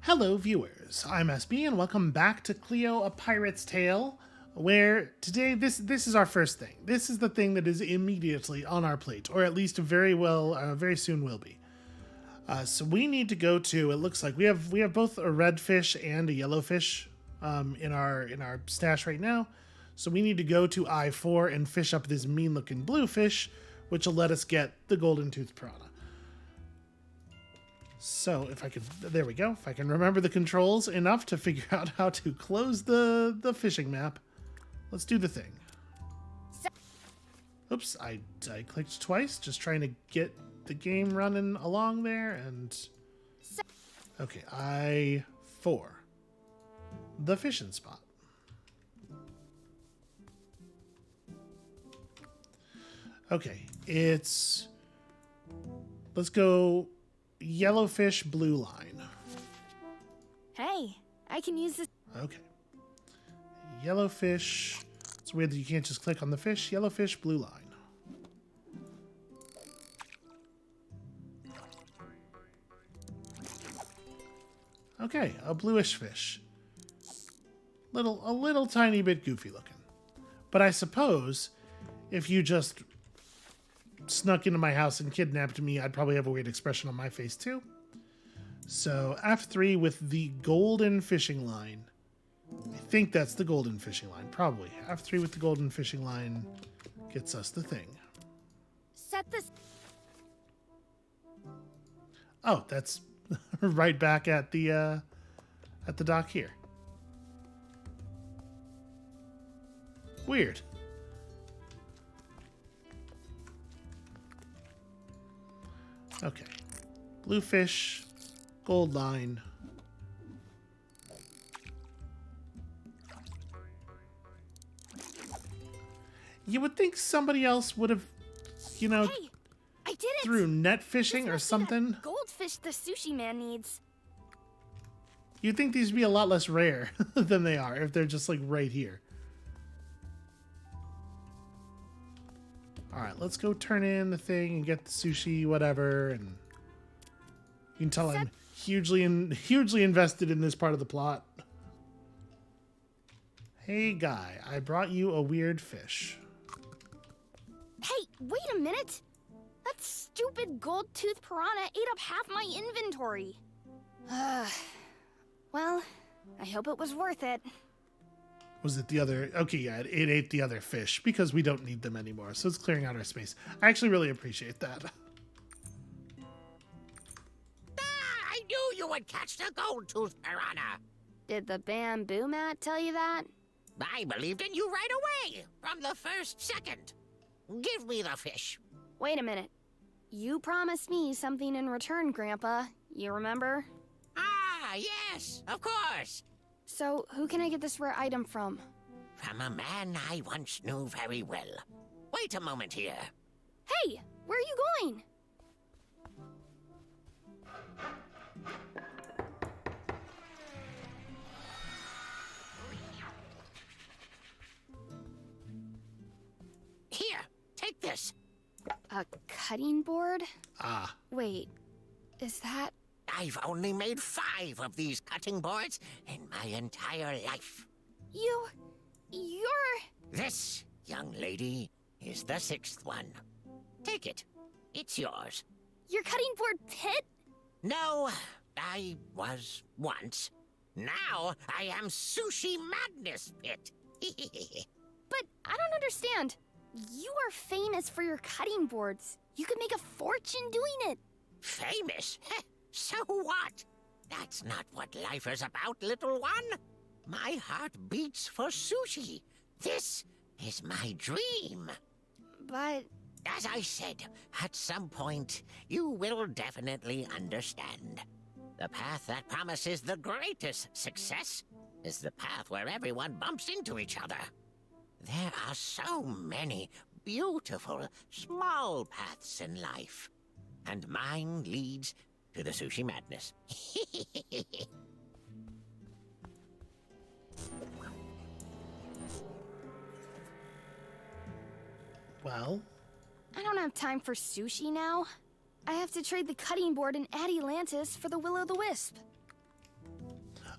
Hello viewers, I'm SB and welcome back to Cleo, A Pirate's Tale, where today this is our first thing. This is the thing that is immediately on our plate, or at least very soon will be. So we need to go to, it looks like we have both a red fish and a yellow fish in our stash right now. So we need to go to I-4 and fish up this mean looking blue fish, which will let us get the golden tooth piranha. So if I can, there we go. If I can remember the controls enough to figure out how to close the fishing map, let's do the thing. Oops, I clicked twice, just trying to get the game running along there, and okay, I-4, the fishing spot. Okay, let's go yellowfish blue line. Hey, I can use this. Okay. Yellowfish. It's weird that you can't just click on the fish. Yellowfish blue line. Okay, a bluish fish. A little tiny bit goofy looking. But I suppose if you just snuck into my house and kidnapped me, I'd probably have a weird expression on my face too. So F3 with the golden fishing line. I think that's the golden fishing line, probably. F3 with the golden fishing line gets us the thing. Set this. Oh, that's right back at the dock here. Weird. Okay. Blue fish, gold line. You would think somebody else would have, Hey, I did it! through net fishing or something. Goldfish the sushi man needs. You'd think these would be a lot less rare than they are if they're just like right here. Alright, let's go turn in the thing and get the sushi, whatever, and you can tell I'm hugely invested in this part of the plot. Hey guy, I brought you a weird fish. Hey, wait a minute! That stupid gold tooth piranha ate up half my inventory. Well, I hope it was worth it. Was it the other? Okay, yeah, it ate the other fish because we don't need them anymore, so it's clearing out our space. I actually really appreciate that. I knew you would catch the gold tooth piranha. Did the bamboo mat tell you that? I believed in you right away, from the first second. Give me the fish. Wait a minute. You promised me something in return, Grandpa. You remember? Ah, yes, of course. So, who can I get this rare item from? From a man I once knew very well. Wait a moment here. Hey, where are you going? Here, take this. A cutting board? Ah, Wait, is that... I've only made 5 of these cutting boards in my entire life. You're... This, young lady, is the 6th one. Take it. It's yours. Your cutting board pit? No, I was once. Now I am Sushi Madness Pit. But I don't understand. You are famous for your cutting boards. You could make a fortune doing it. Famous? Heh, so what? That's not what life is about, little one. My heart beats for sushi. This is my dream. But... As I said, at some point, you will definitely understand. The path that promises the greatest success is the path where everyone bumps into each other. There are so many beautiful, small paths in life. And mine leads to the sushi madness. well, I don't have time for sushi now. I have to trade the cutting board in Atlantis for the will-o'-the-wisp.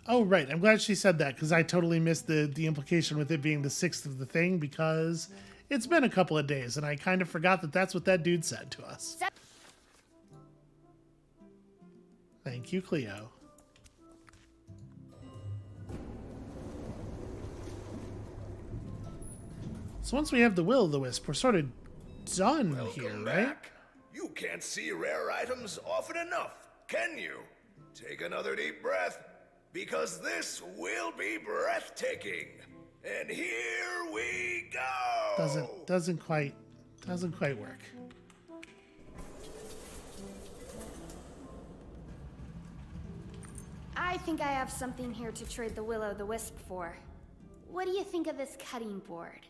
Oh, right. I'm glad she said that because I totally missed the implication with it being the 6th of the thing because it's been a couple of days and I kind of forgot that that's what that dude said to us. Thank you, Cleo. So once we have the Will-o'-the-Wisp, we're sort of done here, right? Back. You can't see rare items often enough, can you? Take another deep breath, because this will be breathtaking. And here we go. Doesn't quite work. I think I have something here to trade the Will-o'-the-Wisp for. What do you think of this cutting board?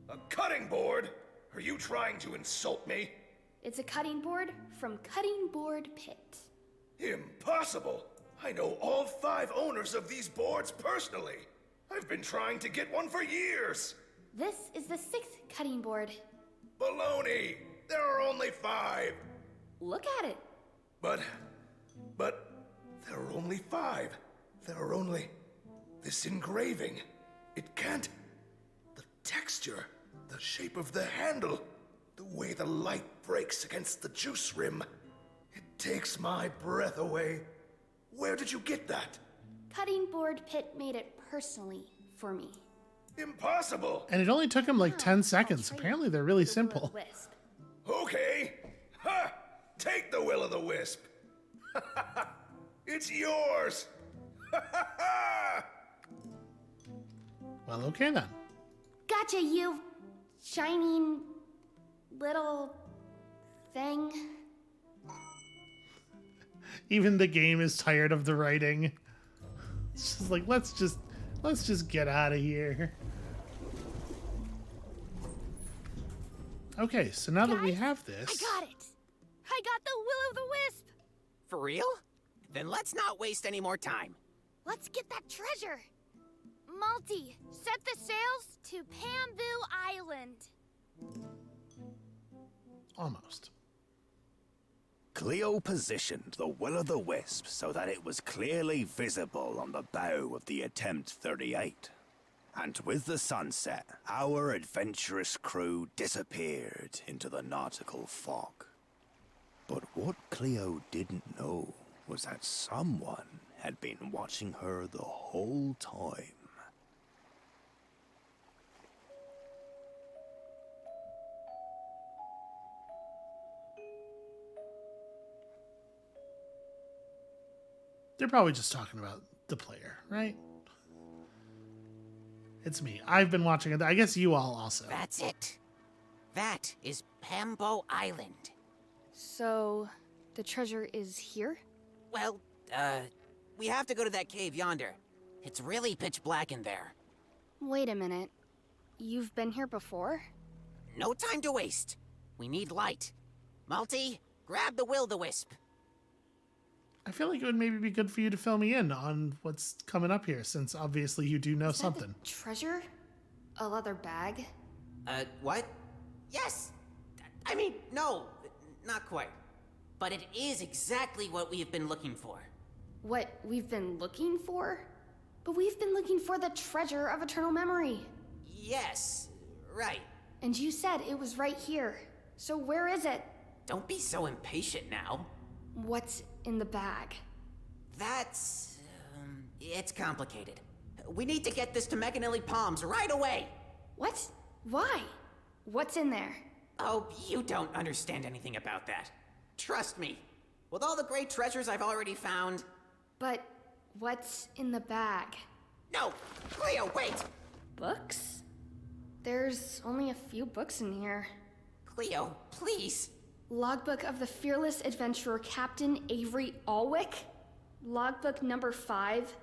A cutting board? Are you trying to insult me? It's a cutting board from Cutting Board Pit. Impossible! I know all 5 owners of these boards personally. I've been trying to get one for years. This is the 6th cutting board. Baloney! There are only 5. Look at it. But there are only 5. There are only... this engraving. It can't... the texture, the shape of the handle, the way the light breaks against the juice rim. It takes my breath away. Where did you get that? Cutting Board Pit made it personally for me. Impossible! And it only took him like 10 I'll seconds. trade Apparently they're really the simple. Will-o'-the-Wisp. Okay. Ha! Take the Will-o'-the-Wisp. It's yours. Well, okay then. Gotcha, you shining little thing. Even the game is tired of the writing. It's just like, let's just get out of here. Okay, so now that we Guys, have this... I got it. I got the Will-o'-the-Wisp. For real? Then let's not waste any more time. Let's get that treasure. Malty, set the sails to Pambo Island. Almost. Cleo positioned the Will-o'-the-Wisp so that it was clearly visible on the bow of the Attempt 38. And with the sunset, our adventurous crew disappeared into the nautical fog. But what Cleo didn't know was that someone had been watching her the whole time. They're probably just talking about the player, right? It's me. I've been watching it. I guess you all also. That's it. That is Pambo Island. So, the treasure is here? Well, we have to go to that cave yonder. It's really pitch black in there. Wait a minute. You've been here before? No time to waste. We need light. Malty, grab the Will-o'-the-Wisp. I feel like it would maybe be good for you to fill me in on what's coming up here, since obviously you do know Is that something. the treasure? A leather bag? What? Yes! I mean, no, not quite. But it is exactly what we have been looking for. What we've been looking for? But we've been looking for the treasure of eternal memory. Yes, right. And you said it was right here. So where is it? Don't be so impatient now. What's in the bag? That's... it's complicated. We need to get this to Meganilly Palms right away! What? Why? What's in there? Oh, you don't understand anything about that. Trust me. With all the great treasures I've already found... But what's in the bag? No! Cleo, wait! Books? There's only a few books in here. Cleo, please! Logbook of the fearless adventurer Captain Avery Alwick? Logbook number 5.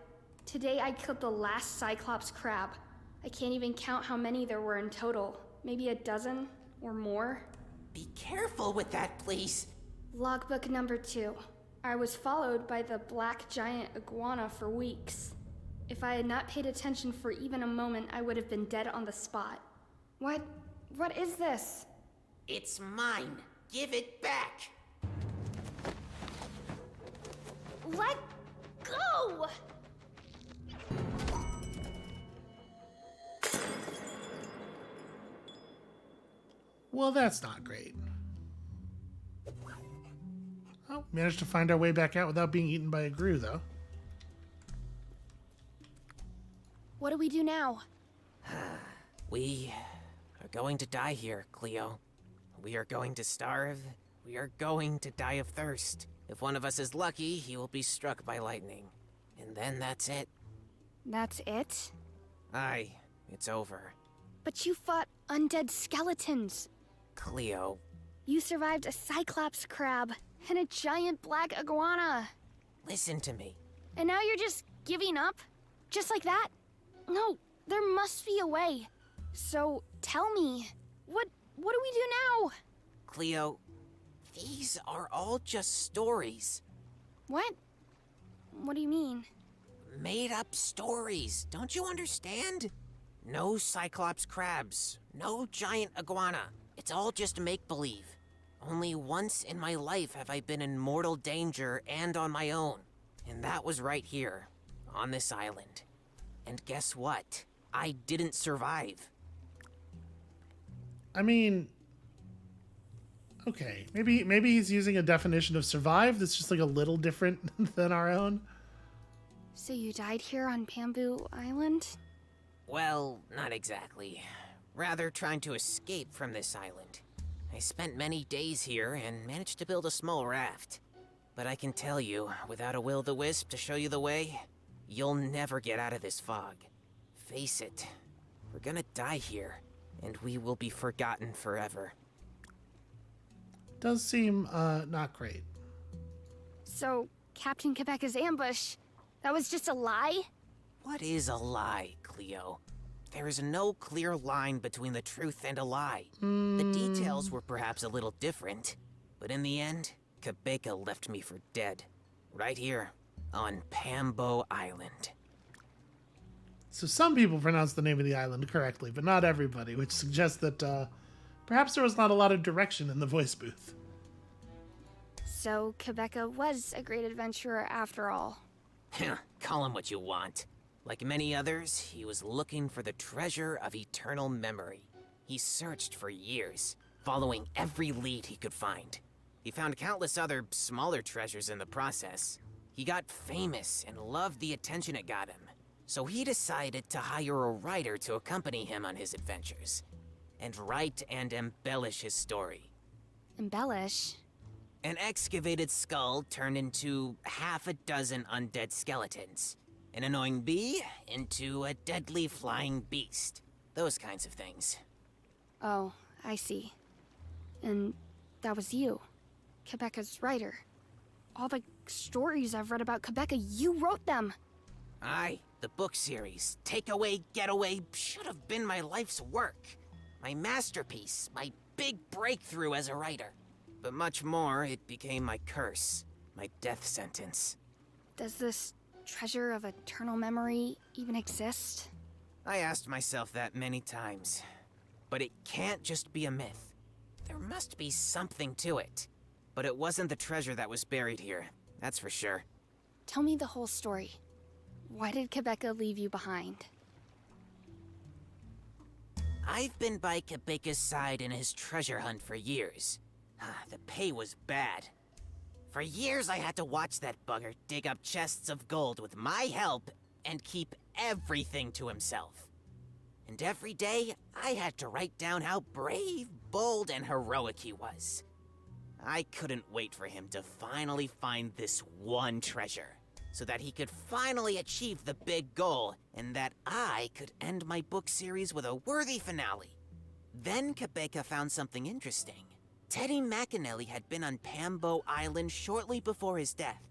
Today I killed the last Cyclops crab. I can't even count how many there were in total. Maybe a dozen or more. Be careful with that, please. Logbook number 2. I was followed by the black giant iguana for weeks. If I had not paid attention for even a moment, I would have been dead on the spot. What is this? It's mine. Give it back. Let go! Well, that's not great. Oh, managed to find our way back out without being eaten by a grue, though. What do we do now? We are going to die here, Cleo. We are going to starve. We are going to die of thirst. If one of us is lucky, he will be struck by lightning. And then that's it. That's it? Aye, it's over. But you fought undead skeletons. Cleo, You survived a cyclops crab and a giant black iguana. listen to me. And now you're just giving up? Just like that? No, there must be a way. So tell me, what do we do now? Cleo, these are all just stories. What? What do you mean? Made up stories. Don't you understand? No cyclops crabs. No giant iguana. It's all just make-believe. Only once in my life have I been in mortal danger and on my own. And that was right here, on this island. And guess what? I didn't survive. I mean, okay, maybe he's using a definition of survive that's just like a little different than our own. So you died here on Pambo Island? Well, not exactly. Rather trying to escape from this island. I spent many days here and managed to build a small raft. But I can tell you, without a will-o-the-wisp to show you the way, you'll never get out of this fog. Face it, we're gonna die here, and we will be forgotten forever. Does seem not great. So, Captain Quebec's ambush, that was just a lie? What is a lie, Cleo? There is no clear line between the truth and a lie. The details were perhaps a little different, but in the end, Quebeca left me for dead. Right here, on Pambo Island. So some people pronounce the name of the island correctly, but not everybody, which suggests that perhaps there was not a lot of direction in the voice booth. So, Quebeca was a great adventurer after all. Call him what you want. Like many others, he was looking for the treasure of eternal memory. He searched for years, following every lead he could find. He found countless other smaller treasures in the process. He got famous and loved the attention it got him. So he decided to hire a writer to accompany him on his adventures, and write and embellish his story. Embellish? An excavated skull turned into half a dozen undead skeletons. An annoying bee into a deadly flying beast. Those kinds of things. Oh, I see. And that was you, Quebeca's writer. All the stories I've read about Quebeca, you wrote them! Aye, the book series, Takeaway, Getaway, should have been my life's work. My masterpiece, my big breakthrough as a writer. But much more, it became my curse, my death sentence. Does this treasure of eternal memory even exist? I asked myself that many times. But it can't just be a myth. There must be something to it. But it wasn't the treasure that was buried here, that's for sure. Tell me the whole story. Why did Quebeca leave you behind? I've been by Quebeca's side in his treasure hunt for years. The pay was bad. For years I had to watch that bugger dig up chests of gold with my help and keep everything to himself. And every day, I had to write down how brave, bold, and heroic he was. I couldn't wait for him to finally find this one treasure, so that he could finally achieve the big goal, and that I could end my book series with a worthy finale. Then Quebeca found something interesting. Teddy McAnally had been on Pambo Island shortly before his death.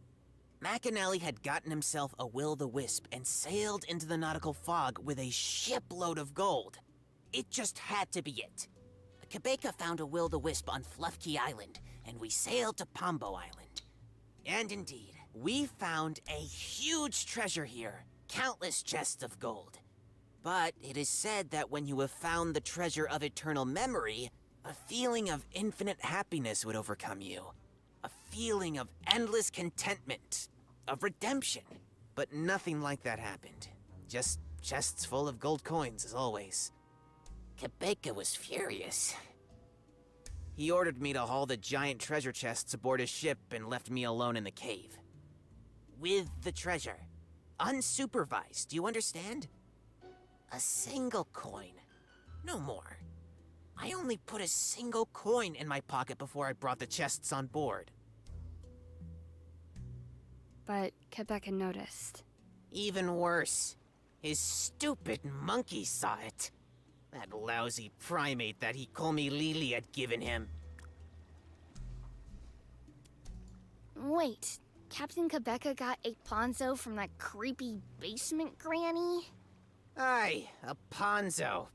McAnally had gotten himself a will-o-the-wisp and sailed into the nautical fog with a shipload of gold. It just had to be it. Quebeca found a will-o-the-wisp on Fluffkey Island, and we sailed to Pambo Island. And indeed, we found a huge treasure here, countless chests of gold. But it is said that when you have found the treasure of eternal memory, a feeling of infinite happiness would overcome you. A feeling of endless contentment, of redemption. But nothing like that happened. Just chests full of gold coins, as always. Quebeca was furious. He ordered me to haul the giant treasure chests aboard his ship and left me alone in the cave. With the treasure. Unsupervised, do you understand? A single coin. No more. I only put a single coin in my pocket before I brought the chests on board. But Quebec had noticed. Even worse. His stupid monkey saw it. That lousy primate that Hikomi Lili had given him. Wait, Captain Quebeca got a ponzo from that creepy basement granny? Aye, a ponzo.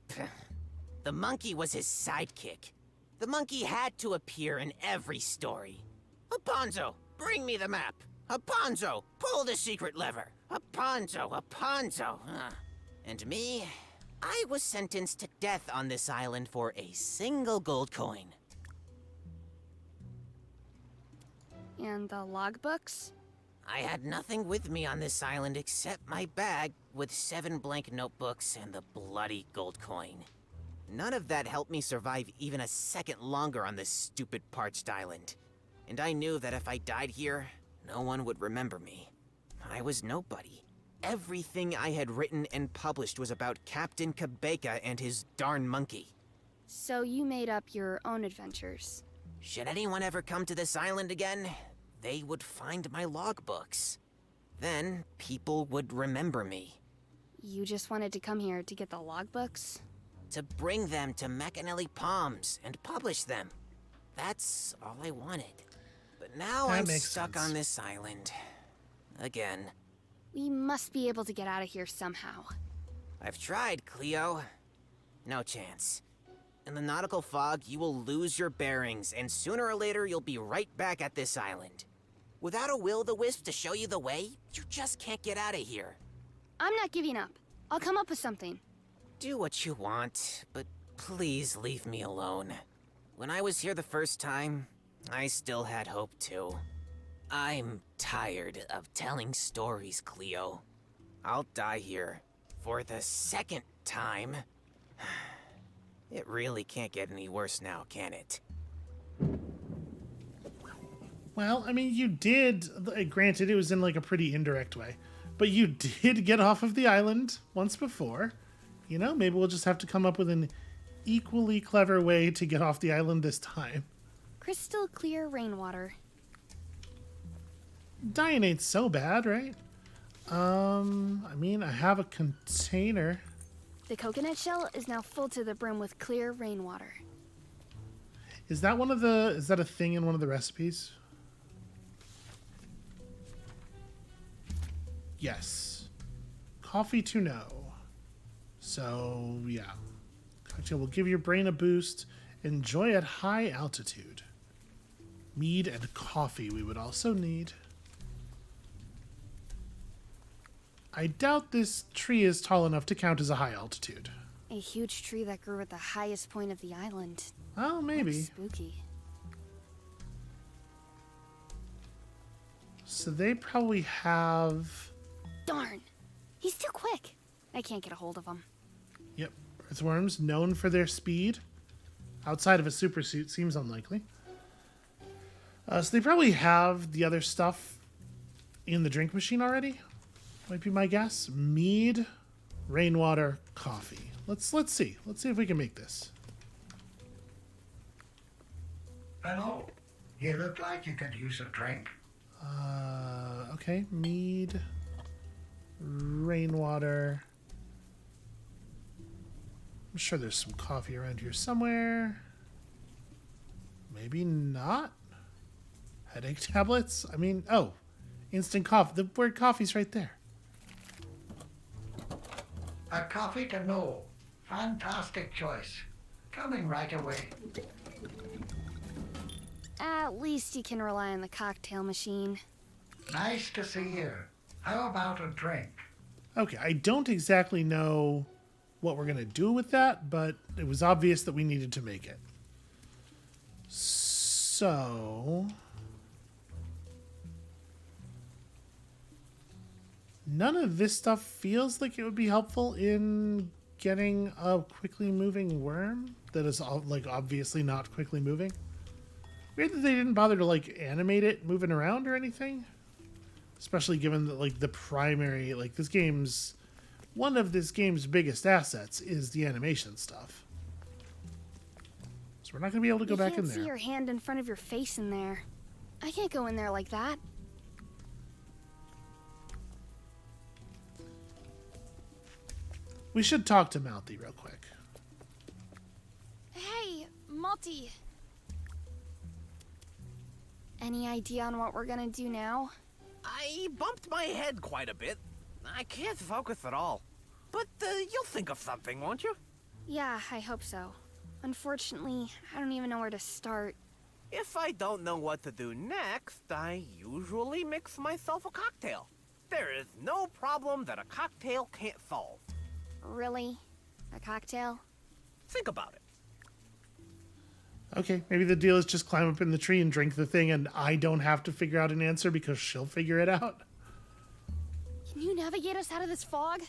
The monkey was his sidekick. The monkey had to appear in every story. Ponzo, bring me the map. Ponzo, pull the secret lever. Ponzo. And me, I was sentenced to death on this island for a single gold coin. And the logbooks? I had nothing with me on this island except my bag with 7 blank notebooks and the bloody gold coin. None of that helped me survive even a second longer on this stupid parched island. And I knew that if I died here, no one would remember me. I was nobody. Everything I had written and published was about Captain Quebeca and his darn monkey. So you made up your own adventures. Should anyone ever come to this island again, they would find my logbooks. Then people would remember me. You just wanted to come here to get the logbooks? To bring them to Macanelli Palms and publish them. That's all I wanted. But now That I'm makes stuck sense. on this island. Again. We must be able to get out of here somehow. I've tried, Cleo. No chance. In the nautical fog, you will lose your bearings, and sooner or later you'll be right back at this island. Without a will-o'-the-wisp to show you the way, you just can't get out of here. I'm not giving up. I'll come up with something. Do what you want, but please leave me alone. When I was here the first time, I still had hope too. I'm tired of telling stories, Cleo. I'll die here for the second time. It really can't get any worse now, can it? Well, I mean, you did, granted it was in like a pretty indirect way, but you did get off of the island once before. You know, maybe we'll just have to come up with an equally clever way to get off the island this time. Crystal clear rainwater. Dying ain't so bad, right? I mean, I have a container. The coconut shell is now full to the brim with clear rainwater. Is that a thing in one of the recipes? Yes. Coffee to know. So, yeah. Cocktail will give your brain a boost. Enjoy at high altitude. Mead and coffee we would also need. I doubt this tree is tall enough to count as a high altitude. A huge tree that grew at the highest point of the island. Oh, maybe. Looks spooky. So they probably have... Darn! He's too quick. I can't get a hold of him. Yep. Earthworms, known for their speed. Outside of a supersuit, seems unlikely. So they probably have the other stuff in the drink machine already. Might be my guess. Mead, rainwater, coffee. Let's see. Let's see if we can make this. Hello. You look like you could use a drink. Okay. Mead, rainwater. I'm sure there's some coffee around here somewhere. Maybe not. Headache tablets? I mean, oh. Instant coffee. The word coffee's right there. A coffee to know. Fantastic choice. Coming right away. At least you can rely on the cocktail machine. Nice to see you. How about a drink? Okay, I don't exactly know what we're going to do with that, but it was obvious that we needed to make it. So... none of this stuff feels like it would be helpful in getting a quickly moving worm that is like obviously not quickly moving. Weird that they didn't bother to like animate it moving around or anything. Especially given that like the primary, like this game's, one of this game's biggest assets is the animation stuff. So we're not going to be able to go back in You can't see there. your hand in front of your face in there. I can't go in there like that. We should talk to Mouthy real quick. Hey, Malty. Any idea on what we're gonna do now? I bumped my head quite a bit. I can't focus at all. But you'll think of something, won't you? Yeah, I hope so. Unfortunately, I don't even know where to start. If I don't know what to do next, I usually mix myself a cocktail. There is no problem that a cocktail can't solve. Really? A cocktail? Think about it. Okay, maybe the deal is just climb up in the tree and drink the thing, and I don't have to figure out an answer because she'll figure it out. Can you navigate us out of this fog?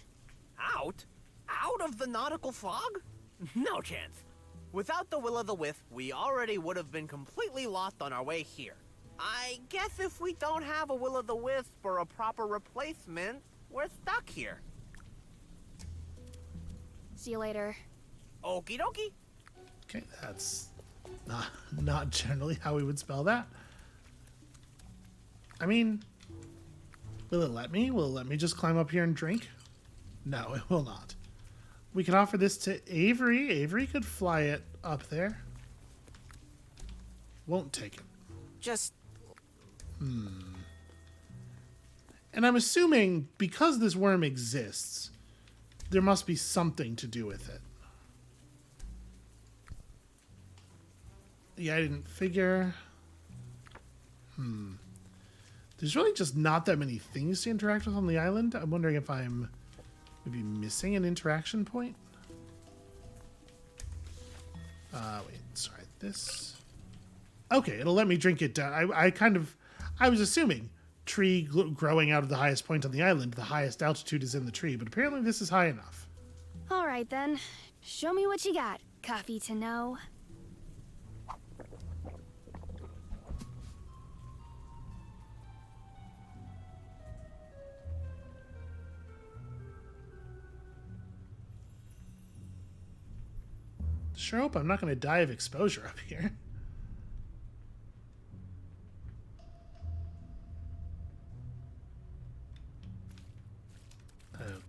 Out? Out of the nautical fog? No chance. Without the will-o'-the-wisp, we already would have been completely lost on our way here. I guess if we don't have a will-o'-the-wisp or a proper replacement, we're stuck here. See you later. Okie dokie. Okay, that's not generally how we would spell that. I mean, will it let me? Will it let me just climb up here and drink? No, it will not. We can offer this to Avery. Avery could fly it up there. Won't take it. Just And I'm assuming because this worm exists, there must be something to do with it. Yeah, I didn't figure. There's really just not that many things to interact with on the island. I'm wondering if I'm maybe missing an interaction point. Wait, sorry, this. Okay, it'll let me drink it down. I was assuming tree growing out of the highest point on the island, the highest altitude is in the tree, but apparently this is high enough. All right then. Show me what you got. Coffee to know. Sure hope I'm not going to die of exposure up here.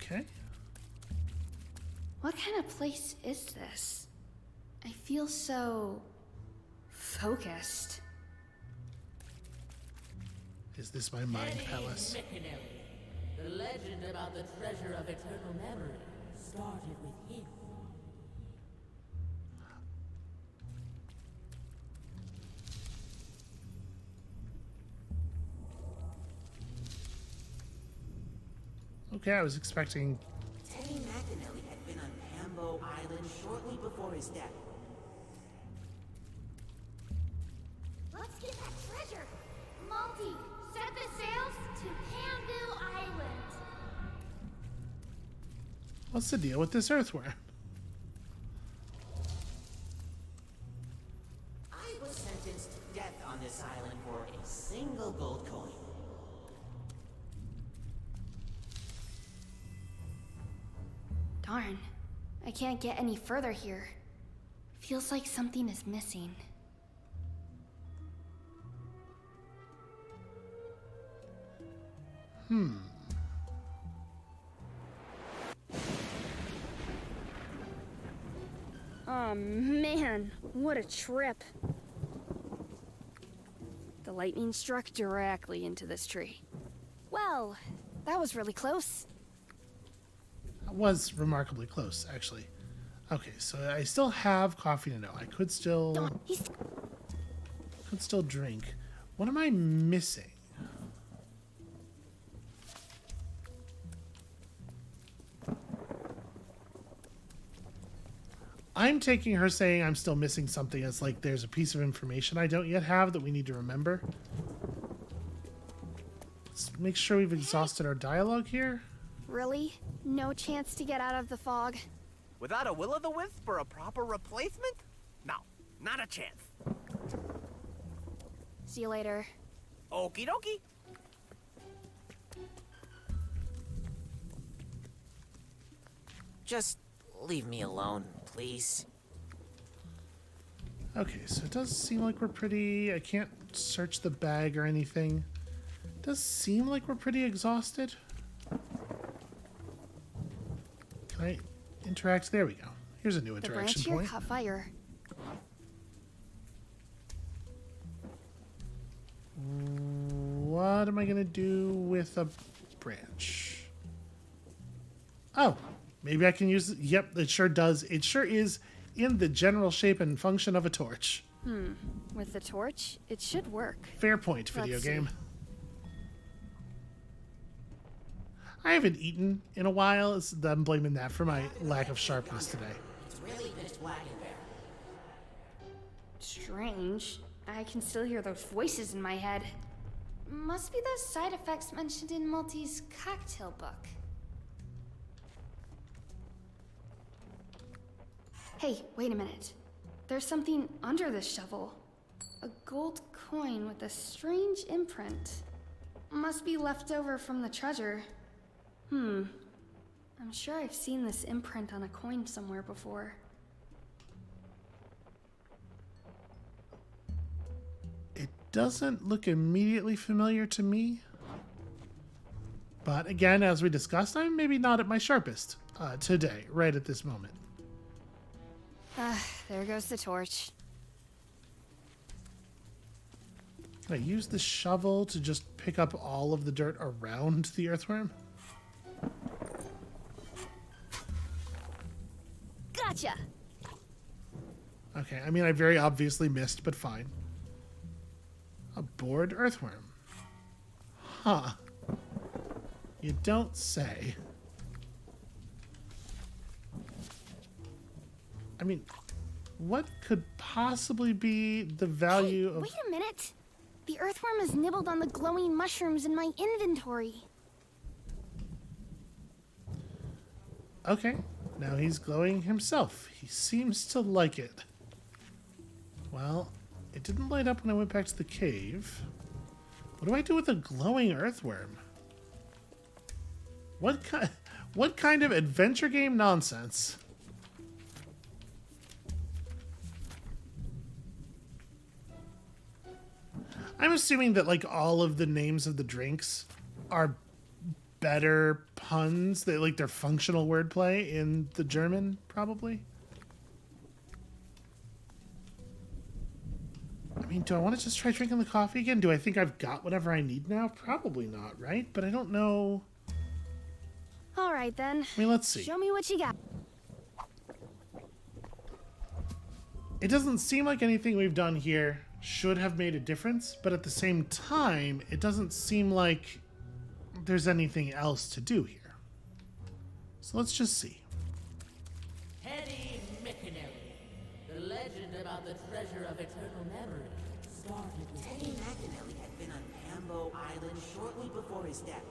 Okay. What kind of place is this? I feel so focused. Is this my mind palace? The legend about the treasure of eternal memory started with him. Okay, I was expecting... Teddy McAnally had been on Pambo Island shortly before his death. Let's get that treasure! Malty, set the sails to Pambo Island! What's the deal with this earthworm? I was sentenced to death on this island for a single gold coin. Darn, I can't get any further here. Feels like something is missing. Oh man, what a trip. The lightning struck directly into this tree. Well, that was really close. That was remarkably close, actually. Okay, so I still have coffee to know. I could still drink. What am I missing? I'm taking her saying I'm still missing something as like there's a piece of information I don't yet have that we need to remember. Let's make sure we've exhausted our dialogue here. Really? No chance to get out of the fog? Without a will-o'-the-wisp or a proper replacement? No, not a chance. See you later. Okie dokie. Just leave me alone, please. Okay, so it does seem like we're pretty... I can't search the bag or anything. It does seem like we're pretty exhausted. Can I interact? There we go. Here's a new The branch interaction here point. caught fire. What am I going to do with a branch? Oh, maybe I can use... Yep, it sure does. It sure is in the general shape and function of a torch. With the torch, it should work. Fair point, video Let's see. game. I haven't eaten in a while. I'm blaming that for my lack of sharpness today. It's really pitch black in there. Strange. I can still hear those voices in my head. Must be those side effects mentioned in Multi's cocktail book. Hey, wait a minute. There's something under this shovel. A gold coin with a strange imprint. Must be left over from the treasure. I'm sure I've seen this imprint on a coin somewhere before. It doesn't look immediately familiar to me. But again, as we discussed, I'm maybe not at my sharpest today, right at this moment. There goes the torch. Can I use the shovel to just pick up all of the dirt around the earthworm? Gotcha! Okay, I mean, I very obviously missed, but fine. A bored earthworm. Huh. You don't say. I mean, what could possibly be the value of... Wait a minute! The earthworm has nibbled on the glowing mushrooms in my inventory. Okay, now he's glowing himself. He seems to like it. Well, it didn't light up when I went back to the cave. What do I do with a glowing earthworm? What kind of adventure game nonsense? I'm assuming that like all of the names of the drinks are better puns. They like they're functional wordplay in the German, probably. I mean, do I want to just try drinking the coffee again? Do I think I've got whatever I need now? Probably not, right? But I don't know. All right then. I mean, let's see. Show me what you got. It doesn't seem like anything we've done here should have made a difference, but at the same time, it doesn't seem like there's anything else to do here. So let's just see. Teddy McAnally, the legend about the treasure of eternal memory, started with Teddy McAnally had been on Pambo Island shortly before his death.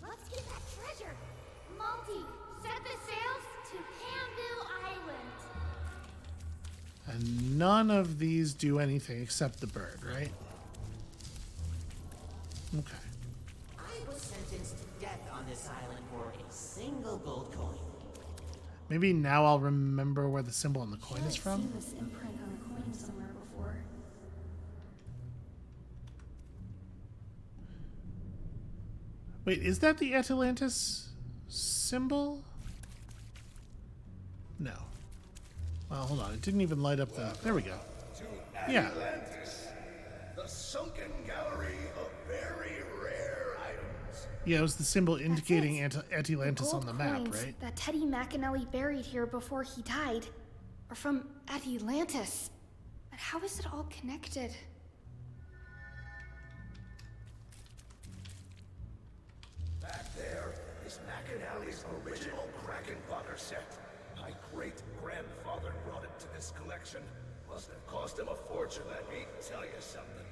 Let's get that treasure. Multi, set the sails to Pambo Island. And none of these do anything except the bird, right? Okay. I was sentenced to death on this island for a single gold coin. Maybe now I'll remember where the symbol on the coin is I've from. seen this imprint on a coin somewhere before. Wait, is that the Atlantis symbol? No. Well, hold on. It didn't even light up the... There we go. To Yeah. Atlantis, the sunken gallery of very rare items. Yeah, it was the symbol indicating it. Atlantis on Gold the map, coins right? that Teddy McAnally buried here before he died are from Atlantis. But how is it all connected? Back there is McAnally's original Kraken butter set. My great-grandfather brought it to this collection. Must have cost him a fortune, let me tell you something.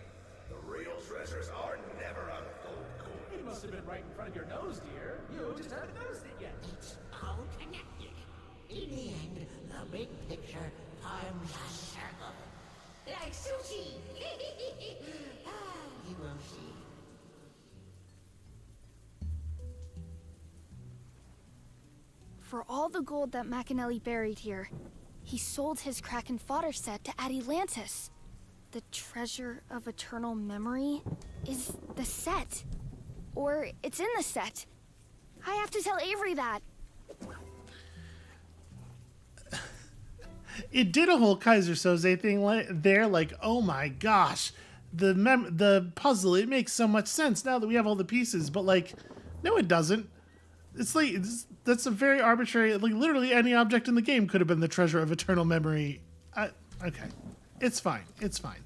The real treasures are never out of gold coin. It must have been right in front of your nose, dear. You just haven't noticed it yet. It's all connected. In the end, the big picture forms a circle. Like sushi. for all the gold that Macanelli buried here, he sold his Kraken fodder set to Atlantis. The treasure of eternal memory is the set. Or it's in the set. I have to tell Avery that. It did a whole Kaiser Soze thing there, like, oh my gosh, the puzzle, it makes so much sense now that we have all the pieces, but like, no it doesn't. It's like, that's a very arbitrary, like literally any object in the game could have been the treasure of eternal memory. Okay, it's fine, it's fine.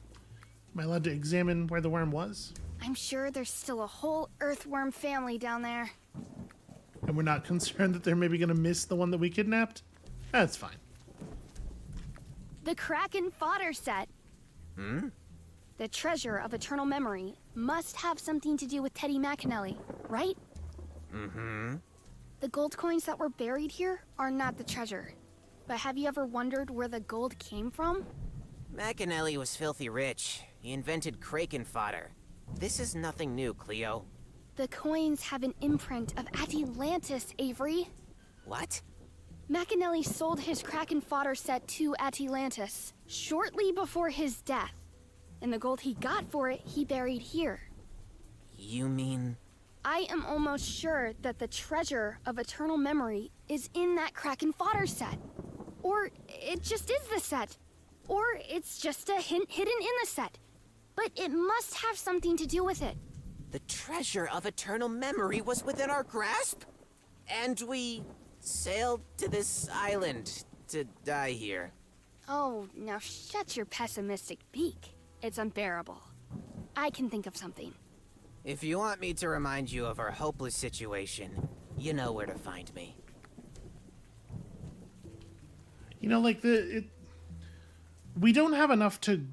Am I allowed to examine where the worm was? I'm sure there's still a whole earthworm family down there. And we're not concerned that they're maybe gonna miss the one that we kidnapped? That's fine. The Kraken fodder set. The treasure of eternal memory must have something to do with Teddy Macanelli, right? The gold coins that were buried here are not the treasure. But have you ever wondered where the gold came from? Macanelli was filthy rich. He invented Kraken fodder. This is nothing new, Cleo. The coins have an imprint of Atlantis, Avery. What? Macanelli sold his Kraken fodder set to Atlantis shortly before his death. And the gold he got for it, he buried here. You mean... I am almost sure that the treasure of eternal memory is in that Kraken fodder set. Or it just is the set. Or it's just a hint hidden in the set. But it must have something to do with it. The treasure of eternal memory was within our grasp? And we sailed to this island to die here. Oh, now shut your pessimistic beak. It's unbearable. I can think of something. If you want me to remind you of our hopeless situation, you know where to find me. You know, like we don't have enough to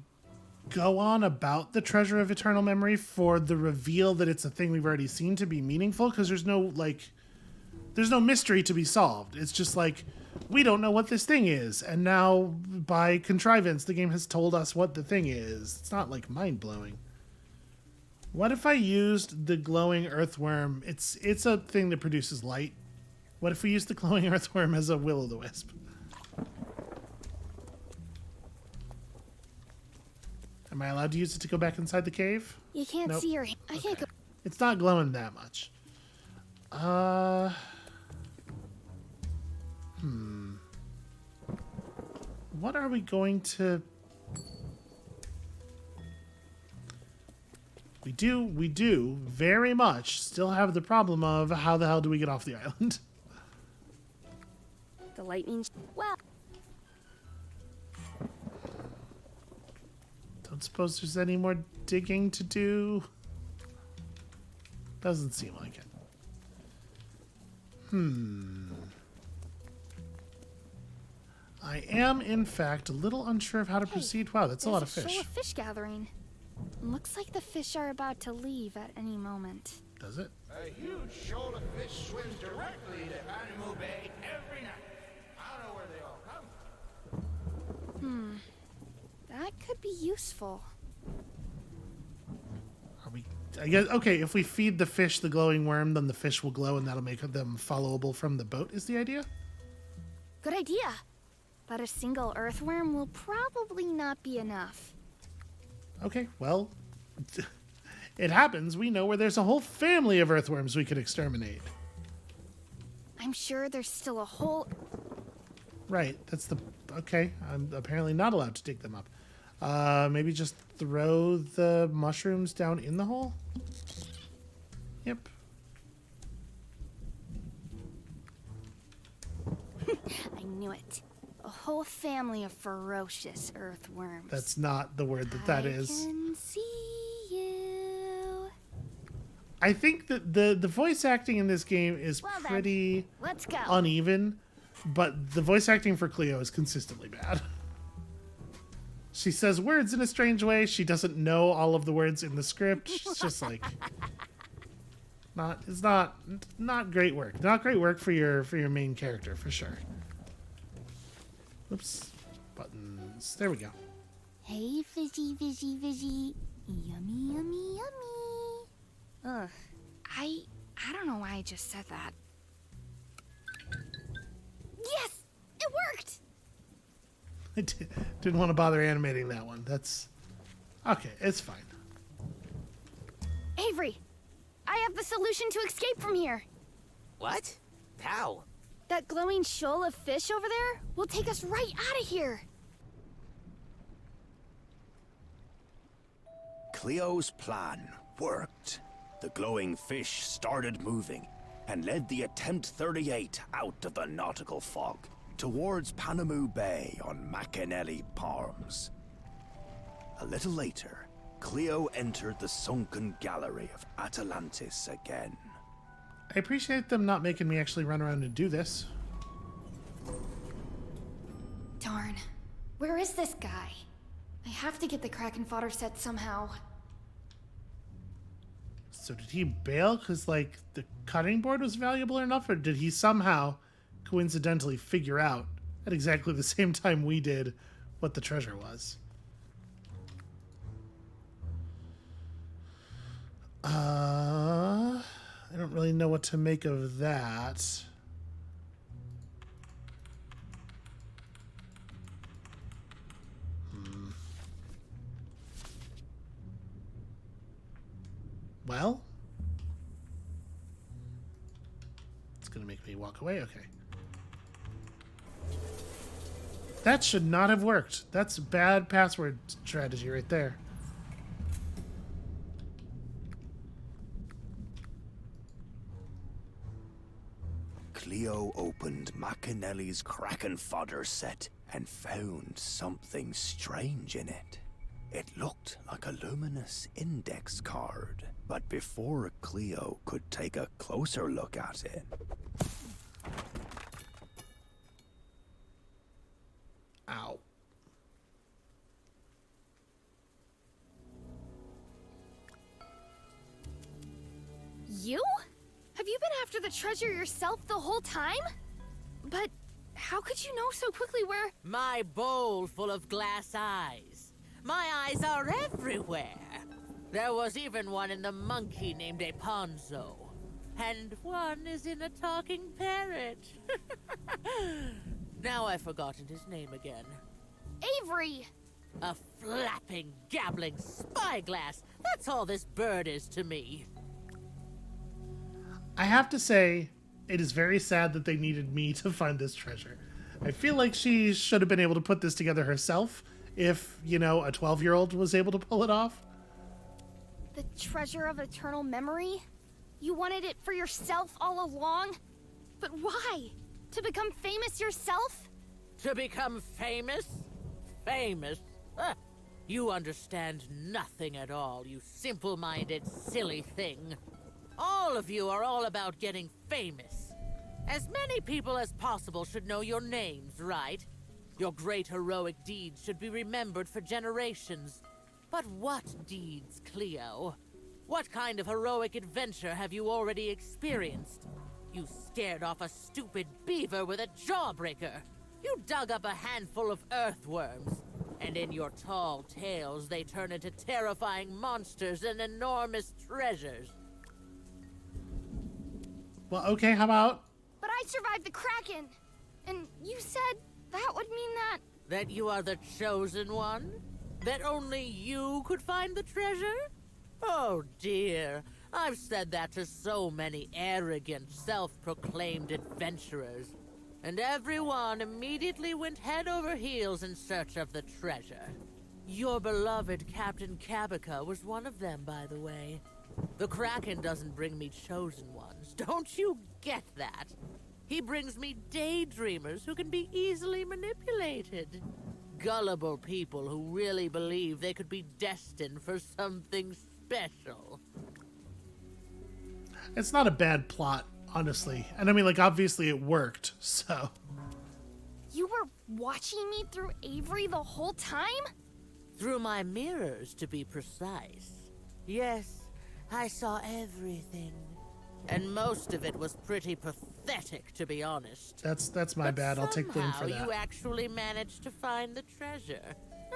go on about the treasure of eternal memory for the reveal that it's a thing we've already seen to be meaningful, because there's no mystery to be solved. It's just like, we don't know what this thing is, and now by contrivance the game has told us what the thing is. It's not like mind-blowing. What if I used the glowing earthworm? It's a thing that produces light. What if we used the glowing earthworm as a will-o'-the-wisp? Am I allowed to use it to go back inside the cave? You can't Nope. see her. I can't go. It's not glowing that much. What are we going to... We do very much still have the problem of how the hell do we get off the island? The lightning. Well, Don't suppose there's any more digging to do. Doesn't seem like it. I am, in fact, a little unsure of how to proceed. Wow, that's a lot of there's fish. shoal of fish gathering. Looks like the fish are about to leave at any moment. Does it? A huge shoal of fish swims directly to Animal Bay every night. I don't know where they all come from. That could be useful. Are we... I guess, okay, if we feed the fish the glowing worm, then the fish will glow and that'll make them followable from the boat, is the idea? Good idea. But a single earthworm will probably not be enough. Okay, well, it happens. We know where there's a whole family of earthworms we could exterminate. I'm sure there's still a whole... Right, that's the... Okay, I'm apparently not allowed to dig them up. Maybe just throw the mushrooms down in the hole? Yep. I knew it. A whole family of ferocious earthworms. That's not the word that is. I can see you. I think that the voice acting in this game is Well then, pretty let's go. uneven, but the voice acting for Cleo is consistently bad. She says words in a strange way. She doesn't know all of the words in the script. She's just like... It's not great work. Not great work for your main character, for sure. Oops. Buttons. There we go. Hey, fishy, fishy, fishy. Yummy, yummy, yummy. Ugh. I don't know why I just said that. I didn't want to bother animating that one. That's okay. It's fine. Avery, I have the solution to escape from here. What? How? That glowing shoal of fish over there will take us right out of here. Cleo's plan worked. The glowing fish started moving and led the Attempt 38 out of the nautical fog towards Panamu Bay on Macanelli Palms. A little later, Cleo entered the sunken gallery of Atalantis again. I appreciate them not making me actually run around and do this. Darn. Where is this guy? I have to get the Kraken fodder set somehow. So did he bail because, like, the cutting board was valuable enough, or did he somehow coincidentally figure out at exactly the same time we did what the treasure was? I don't really know what to make of that. Well, it's gonna make me walk away. Okay. That should not have worked. That's bad password strategy right there. Cleo opened Macanelli's Kraken fodder set and found something strange in it. It looked like a luminous index card, but before Cleo could take a closer look at it... Ow. You? Have you been after the treasure yourself the whole time? But how could you know so quickly where... My bowl full of glass eyes. My eyes are everywhere. There was even one in the monkey named a Ponzo. And one is in a talking parrot. Now I've forgotten his name again. Avery! A flapping, gabbling spyglass. That's all this bird is to me. I have to say, it is very sad that they needed me to find this treasure. I feel like she should have been able to put this together herself if, you know, a 12-year-old was able to pull it off. The treasure of eternal memory? You wanted it for yourself all along? But why? To become famous yourself? To become famous? Famous? You understand nothing at all, you simple-minded, silly thing. All of you are all about getting famous. As many people as possible should know your names, right? Your great heroic deeds should be remembered for generations. But what deeds, Cleo? What kind of heroic adventure have you already experienced? You scared off a stupid beaver with a jawbreaker. You dug up a handful of earthworms. And in your tall tales, they turn into terrifying monsters and enormous treasures. Well, okay, how about... But I survived the Kraken! And you said that would mean that... That you are the chosen one? That only you could find the treasure? Oh dear, I've said that to so many arrogant, self-proclaimed adventurers. And everyone immediately went head over heels in search of the treasure. Your beloved Captain Cabica was one of them, by the way. The Kraken doesn't bring me chosen ones, don't you get that? He brings me daydreamers who can be easily manipulated. Gullible people who really believe they could be destined for something special. It's not a bad plot, honestly. And I mean, like, obviously it worked, so... You were watching me through Avery the whole time? Through my mirrors, to be precise. Yes, I saw everything. And most of it was pretty pathetic, to be honest. That's my bad. I'll take blame for that. Somehow you actually managed to find the treasure.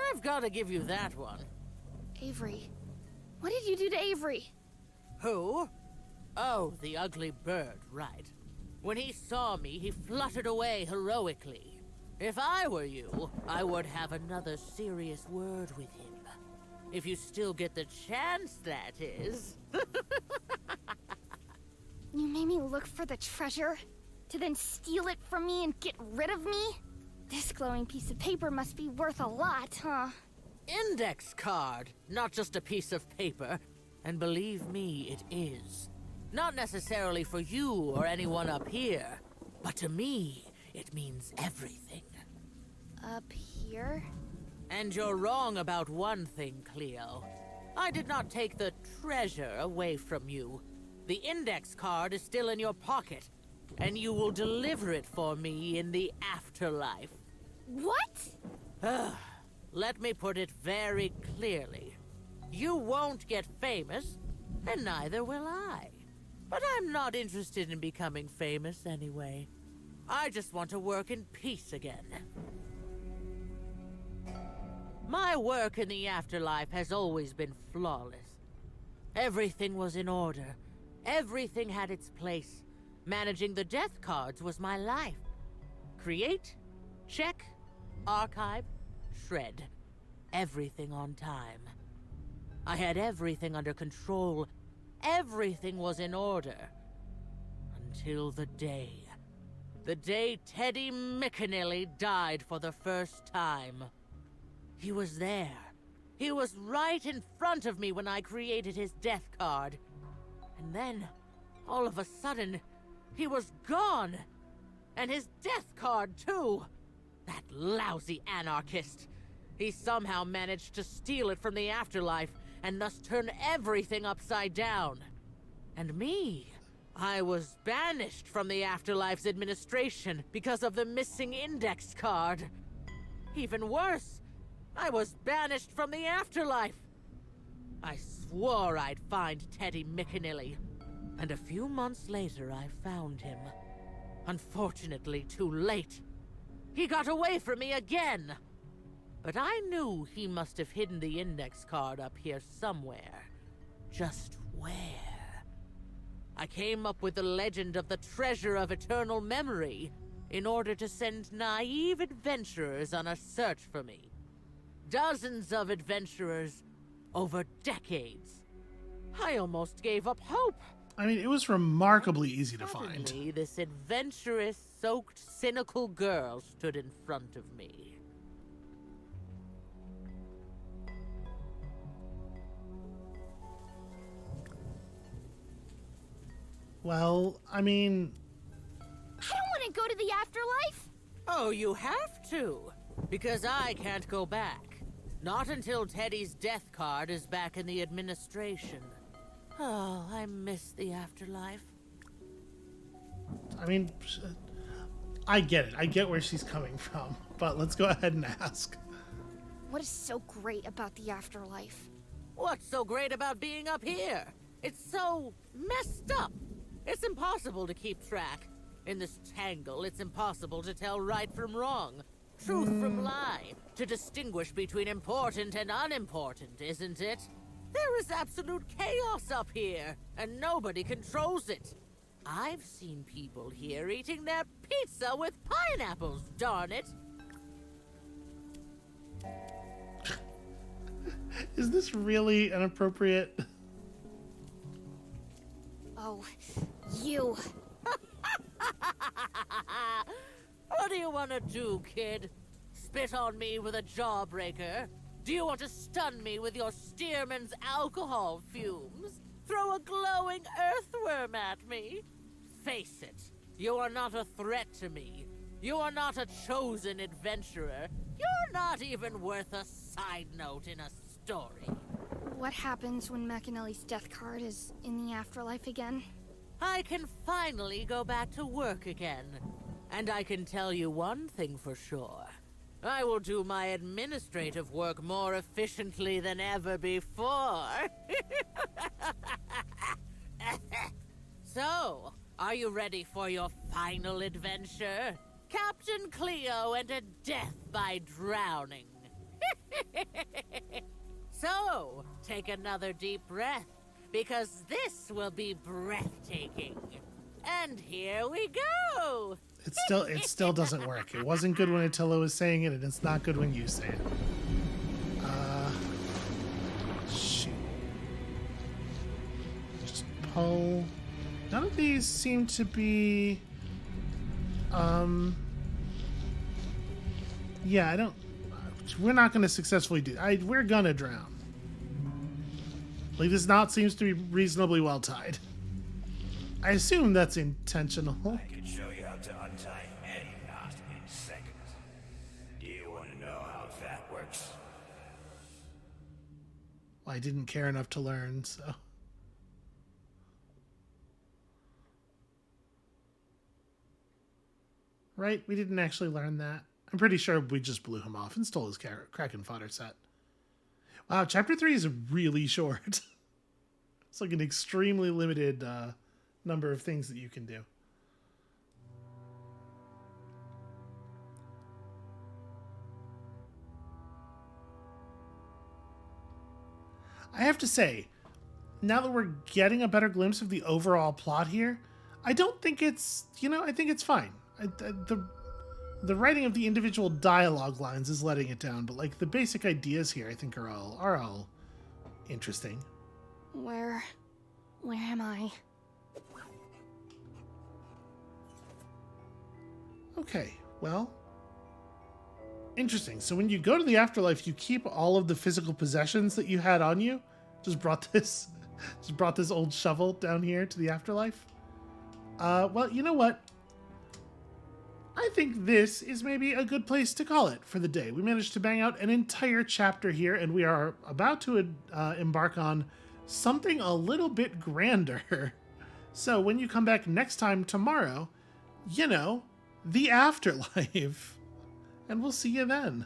I've got to give you that one. Avery. What did you do to Avery? Who? Oh, the ugly bird, right. When he saw me, he fluttered away heroically. If I were you, I would have another serious word with him. If you still get the chance, that is. You made me look for the treasure, to then steal it from me and get rid of me? This glowing piece of paper must be worth a lot, huh? Index card, not just a piece of paper. And believe me, it is. Not necessarily for you or anyone up here, but to me, it means everything. Up here? And you're wrong about one thing, Cleo. I did not take the treasure away from you. The index card is still in your pocket, and you will deliver it for me in the afterlife. What? Let me put it very clearly. You won't get famous, and neither will I. But I'm not interested in becoming famous anyway. I just want to work in peace again. My work in the afterlife has always been flawless. Everything was in order. Everything had its place. Managing the death cards was my life. Create, check, archive, shred. Everything on time. I had everything under control. Everything was in order. Until the day. The day Teddy McAnally died for the first time. He was there. He was right in front of me when I created his death card. And then, all of a sudden, he was gone. And his death card, too. That lousy anarchist. He somehow managed to steal it from the afterlife and thus turn everything upside down. And me, I was banished from the afterlife's administration because of the missing index card. Even worse, I was banished from the afterlife. I swore I'd find Teddy McAnally, and a few months later I found him. Unfortunately, too late. He got away from me again. But I knew he must have hidden the index card up here somewhere. Just where? I came up with the legend of the Treasure of Eternal Memory in order to send naive adventurers on a search for me. Dozens of adventurers over decades. I almost gave up hope. I mean, it was remarkably easy to find. Suddenly, this adventurous, soaked, cynical girl stood in front of me. Well, I mean... I don't want to go to the afterlife! Oh, you have to, because I can't go back. Not until Teddy's death card is back in the administration. Oh, I miss the afterlife. I mean, I get it. I get where she's coming from. But let's go ahead and ask. What is so great about the afterlife? What's so great about being up here? It's so messed up. It's impossible to keep track. In this tangle, it's impossible to tell right from wrong, truth from lie, to distinguish between important and unimportant, isn't it? There is absolute chaos up here, and nobody controls it. I've seen people here eating their pizza with pineapples, darn it. Is this really an appropriate... Oh, you. What do you want to do, kid? Spit on me with a jawbreaker? Do you want to stun me with your Stearman's alcohol fumes? Throw a glowing earthworm at me? Face it, you are not a threat to me. You are not a chosen adventurer. You're not even worth a side note in a story. What happens when McAnally's death card is in the afterlife again? I can finally go back to work again. And I can tell you one thing for sure. I will do my administrative work more efficiently than ever before. So, are you ready for your final adventure? Captain Cleo and a death by drowning. So, take another deep breath, because this will be breathtaking. And here we go! It still doesn't work. It wasn't good when Attila was saying it, and it's not good when you say it. Shoot. Just pull. None of these seem to be. Yeah, I don't. We're not going to successfully do. We're gonna drown. Like, this knot seems to be reasonably well tied. I assume that's intentional. I can show you how to untie any knot in seconds. Do you want to know how that works? Well, I didn't care enough to learn, so. Right? We didn't actually learn that. I'm pretty sure we just blew him off and stole his Kraken fodder set. Wow, Chapter 3 is really short. It's like an extremely limited number of things that you can do. I have to say, now that we're getting a better glimpse of the overall plot here, I don't think it's, I think it's fine. The writing of the individual dialogue lines is letting it down, but like the basic ideas here, I think are all interesting. Where am I? Okay, well, interesting. So when you go to the afterlife, you keep all of the physical possessions that you had on you. Just brought this old shovel down here to the afterlife. Well, you know what? I think this is maybe a good place to call it for the day. We managed to bang out an entire chapter here, and we are about to embark on something a little bit grander. So when you come back next time tomorrow, the afterlife. And we'll see you then.